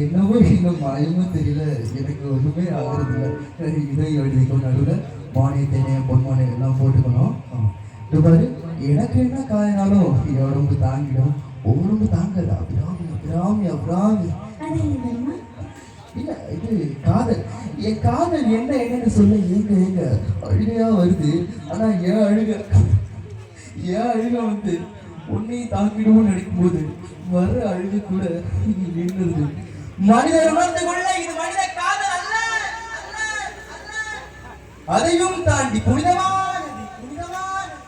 என்னவோ இன்னும் மாயமோ தெரியல, எனக்கு ஒண்ணுமே ஆகுறது இல்லை. இதை எழுதிக்கணும், நடுவில் மானே தேனே பொன்மானே எல்லாம் போட்டுக்கணும். இது பாரு, எனக்கு என்ன காயினாலும் என் உடம்பு தாங்கிடும், உடம்பு தாங்கல. அபிராமி அபிராமி அபிராமி. இல்ல இது காதல். என் காதல் என்ன என்னன்னு சொல்ல ஏங்க ஏங்க அழுகையா வருது. ஆனா ஏன் அழுக வந்து உன்னையும் தாக்கிடுவோம்னு நினைக்கும் போது வர அழுகு கூட நின்றுது. மனிதர் உணர்ந்து கொள்ள இது மனித காதல் அல்ல, அதையும் தாண்டி புனிதமானது. புனிதமானது